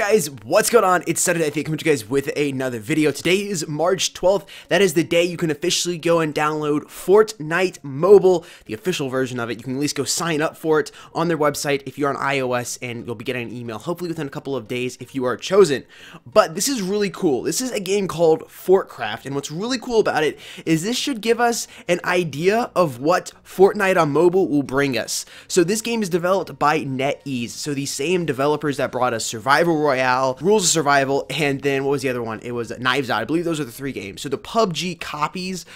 guys, what's going on? It's Saturday. I think I'm coming to you guys with another video. Today is March 12th. That is the day you can officially go and download Fortnite Mobile, the official version of it. You can at least go sign up for it on their website if you're on iOS, and you'll be getting an email hopefully within a couple of days if you are chosen. But this is really cool. This is a game called FortCraft, and what's really cool about it is this should give us an idea of what Fortnite on mobile will bring us. So this game is developed by NetEase, so the same developers that brought us Survival Royale, Rules of Survival, and then what was the other one? It was Knives Out. I believe those are the three games. So the PUBG copies,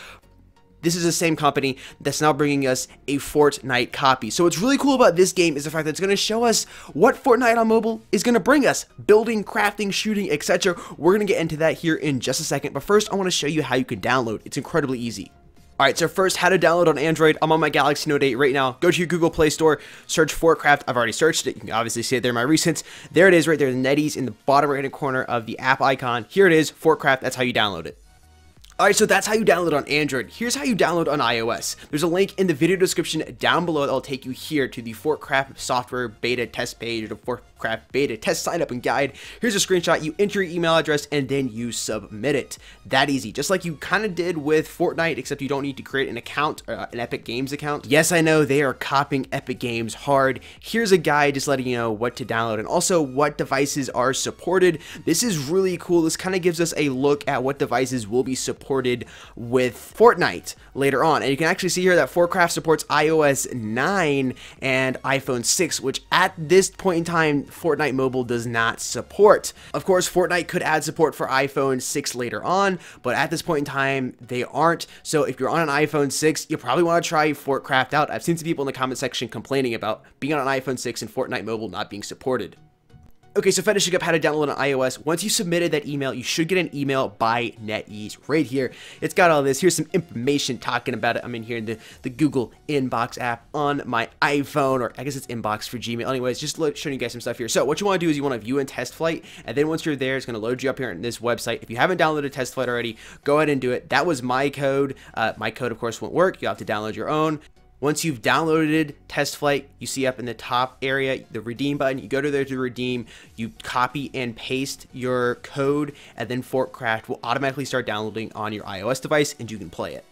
this is the same company that's now bringing us a Fortnite copy. So what's really cool about this game is the fact that it's going to show us what Fortnite on mobile is going to bring us. Building, crafting, shooting, etc. We're going to get into that here in just a second. But first, I want to show you how you can download. It's incredibly easy. Alright, so first, how to download on Android. I'm on my Galaxy Note 8 right now. Go to your Google Play Store, search FortCraft. I've already searched it. You can obviously see it there in my recents. There it is right there, the NetEase in the bottom right-hand corner of the app icon. Here it is, FortCraft. That's how you download it. Alright, so that's how you download on Android. Here's how you download on iOS. There's a link in the video description down below that will take you here to the FortCraft software beta test page, or the FortCraft beta test sign up and guide. Here's a screenshot. You enter your email address and then you submit it. That easy. Just like you kind of did with Fortnite, except you don't need to create an account, an Epic Games account. Yes, I know they are copying Epic Games hard. Here's a guide just letting you know what to download and also what devices are supported. This is really cool. This kind of gives us a look at what devices will be supported with Fortnite later on. And you can actually see here that FortCraft supports iOS 9 and iPhone 6, which at this point in time, Fortnite Mobile does not support. Of course, Fortnite could add support for iPhone 6 later on, but at this point in time, they aren't. So if you're on an iPhone 6, you probably want to try FortCraft out. I've seen some people in the comment section complaining about being on an iPhone 6 and Fortnite Mobile not being supported. Okay, so finishing up how to download on iOS. Once you submitted that email, you should get an email by NetEase right here. It's got all this. Here's some information talking about it. I'm in here in the Google Inbox app on my iPhone, or I guess it's Inbox for Gmail. Anyways, just showing you guys some stuff here. So what you want to do is you want to view and test flight, and then once you're there, it's going to load you up here on this website. If you haven't downloaded test flight already, go ahead and do it. That was my code. My code, of course, won't work. You'll have to download your own. Once you've downloaded test flight, you see up in the top area the redeem button. You go to there to redeem, you copy and paste your code, and then FortCraft will automatically start downloading on your iOS device and you can play it.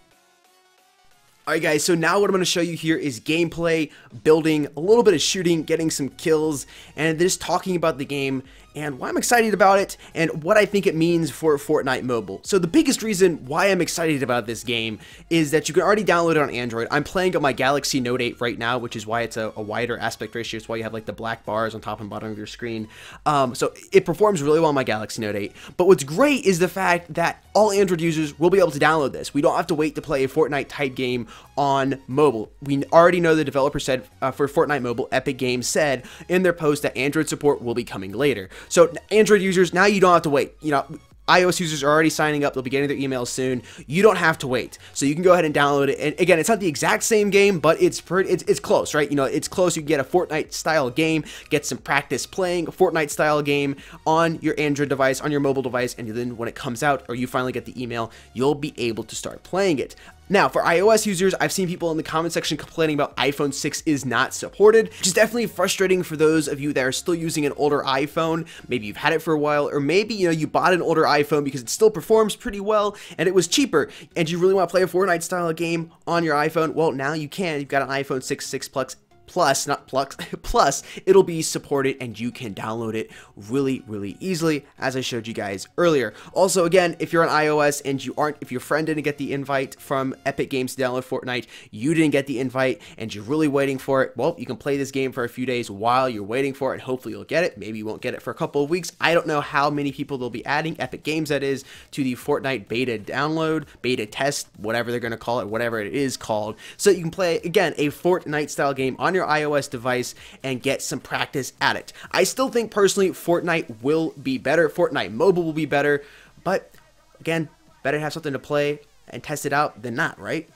Alright guys, so now what I'm going to show you here is gameplay, building, a little bit of shooting, getting some kills, and just talking about the game and why I'm excited about it and what I think it means for Fortnite Mobile. So the biggest reason why I'm excited about this game is that you can already download it on Android. I'm playing on my Galaxy Note 8 right now, which is why it's a wider aspect ratio. It's why you have like the black bars on top and bottom of your screen. So it performs really well on my Galaxy Note 8. But what's great is the fact that all Android users will be able to download this. We don't have to wait to play a Fortnite type game on mobile. We already know the developer said for Fortnite Mobile, Epic Games said in their post that Android support will be coming later. So Android users, now you don't have to wait. You know, iOS users are already signing up. They'll be getting their emails soon. You don't have to wait. So you can go ahead and download it. And again, it's not the exact same game, but it's close, right? You know, it's close. You can get a Fortnite style game, get some practice playing a Fortnite style game on your Android device, on your mobile device, and then when it comes out or you finally get the email, you'll be able to start playing it. Now, for iOS users, I've seen people in the comment section complaining about iPhone 6 is not supported, which is definitely frustrating for those of you that are still using an older iPhone. Maybe you've had it for a while, or maybe, you know, you bought an older iPhone because it still performs pretty well and it was cheaper, and you really want to play a Fortnite style game on your iPhone. Well, now you can. You've got an iPhone 6 Plus, not Plus, Plus, it'll be supported and you can download it really easily, as I showed you guys earlier. Also, again, if you're on iOS and if your friend didn't get the invite from Epic Games to download Fortnite, you didn't get the invite and you're really waiting for it, well, you can play this game for a few days while you're waiting for it, and hopefully you'll get it. Maybe you won't get it for a couple of weeks. I don't know how many people they'll be adding, Epic Games that is, to the Fortnite beta download, beta test, whatever they're going to call it, whatever it is called. So you can play, again, a Fortnite style game on your iOS device and get some practice at it. I still think personally Fortnite will be better, Fortnite Mobile will be better, but again, better to have something to play and test it out than not, right?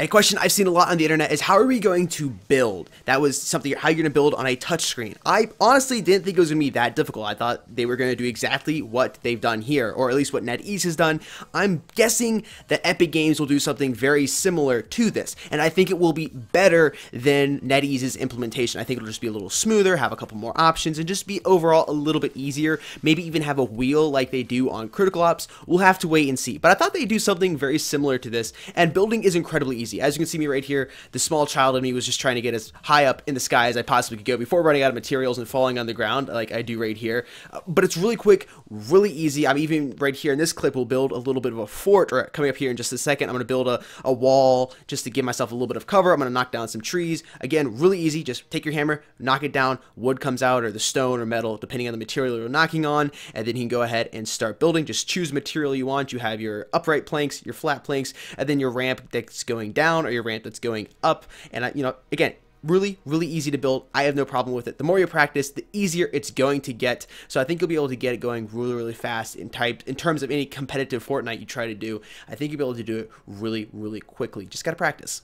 And a question I've seen a lot on the internet is, how are we going to build? That was something, how you're going to build on a touchscreen. I honestly didn't think it was going to be that difficult. I thought they were going to do exactly what they've done here, or at least what NetEase has done. I'm guessing that Epic Games will do something very similar to this, and I think it will be better than NetEase's implementation. I think it'll just be a little smoother, have a couple more options, and just be overall a little bit easier. Maybe even have a wheel like they do on Critical Ops. We'll have to wait and see, but I thought they'd do something very similar to this, and building is incredibly easy. As you can see me right here, the small child in me was just trying to get as high up in the sky as I possibly could go before running out of materials and falling on the ground like I do right here. But it's really quick, really easy. I'm even right here in this clip will build a little bit of a fort, or coming up here in just a second, I'm going to build a wall just to give myself a little bit of cover. I'm going to knock down some trees. Again, really easy. Just take your hammer, knock it down, wood comes out, or the stone or metal, depending on the material you're knocking on, and then you can go ahead and start building. Just choose material you want. You have your upright planks, your flat planks, and then your ramp that's going down, or your ramp that's going up. And you know, again, really easy to build. I have no problem with it. The more you practice, the easier it's going to get. So I think you'll be able to get it going really fast in terms of any competitive Fortnite you try to do. I think you'll be able to do it really quickly. Just gotta practice.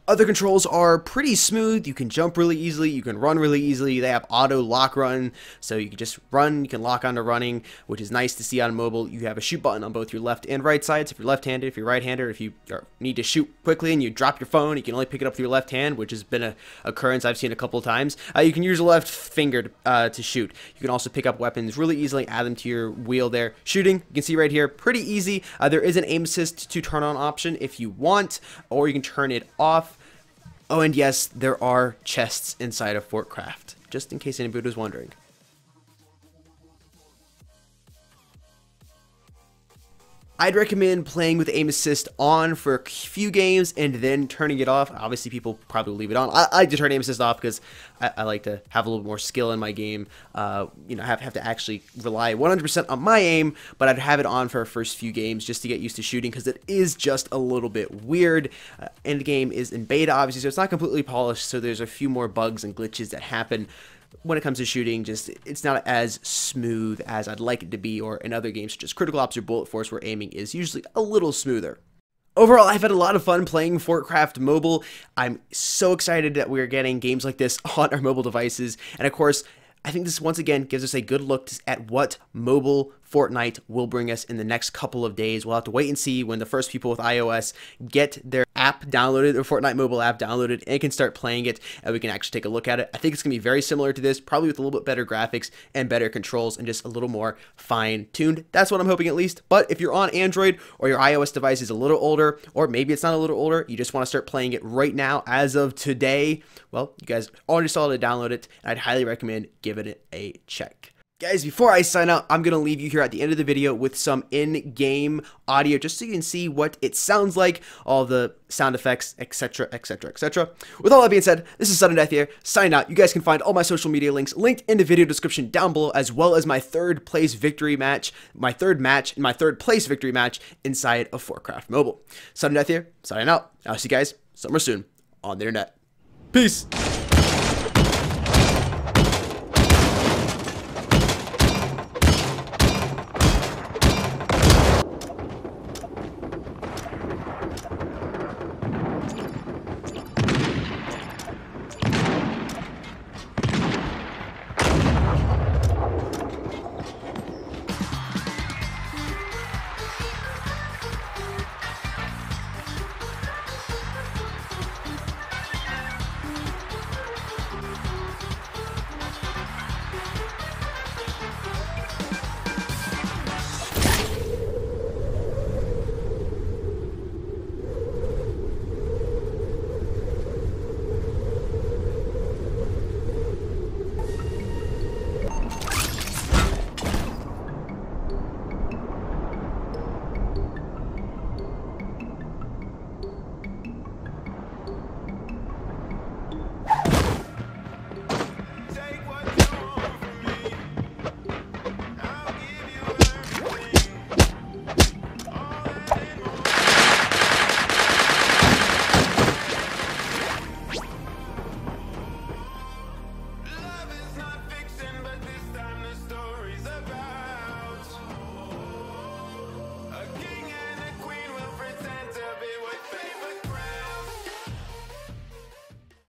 Other controls are pretty smooth. You can jump really easily. You can run really easily. They have auto lock run, so you can just run. You can lock onto running, which is nice to see on mobile. You have a shoot button on both your left and right sides. If you're left-handed, if you're right-handed, if you need to shoot quickly and you drop your phone, you can only pick it up with your left hand, which has been an occurrence I've seen a couple of times. You can use your left finger to shoot. You can also pick up weapons really easily, add them to your wheel there. Shooting, you can see right here, pretty easy. There is an aim assist to turn on option if you want, or you can turn it off. Oh, and yes, there are chests inside of FortCraft, just in case anybody was wondering. I'd recommend playing with aim assist on for a few games and then turning it off. Obviously, people probably leave it on. I like to turn aim assist off because I like to have a little more skill in my game. You know, have to actually rely 100% on my aim, but I'd have it on for our first few games just to get used to shooting, because it is just a little bit weird. And the game is in beta, obviously, so it's not completely polished, so there's a few more bugs and glitches that happen. When it comes to shooting, just it's not as smooth as I'd like it to be, or in other games such as Critical Ops or Bullet Force, where aiming is usually a little smoother. Overall, I've had a lot of fun playing FortCraft Mobile. I'm so excited that we're getting games like this on our mobile devices, and of course, I think this once again gives us a good look at what mobile Fortnite will bring us in the next couple of days. We'll have to wait and see when the first people with iOS get their app downloaded, their Fortnite mobile app downloaded, and can start playing it, and we can actually take a look at it. I think it's going to be very similar to this, probably with a little bit better graphics and better controls and just a little more fine-tuned. That's what I'm hoping, at least. But if you're on Android or your iOS device is a little older, or maybe it's not a little older, you just want to start playing it right now as of today, well, you guys already saw it, download it, and I'd highly recommend giving it a check. Guys, before I sign out, I'm going to leave you here at the end of the video with some in-game audio just so you can see what it sounds like, all the sound effects, etc, etc, etc. With all that being said, this is Sudden Death here, signing out. You guys can find all my social media links linked in the video description down below, as well as my third place victory match, my third place victory match inside of FortCraft Mobile. Sudden Death here, signing out. I'll see you guys somewhere soon on the internet. Peace!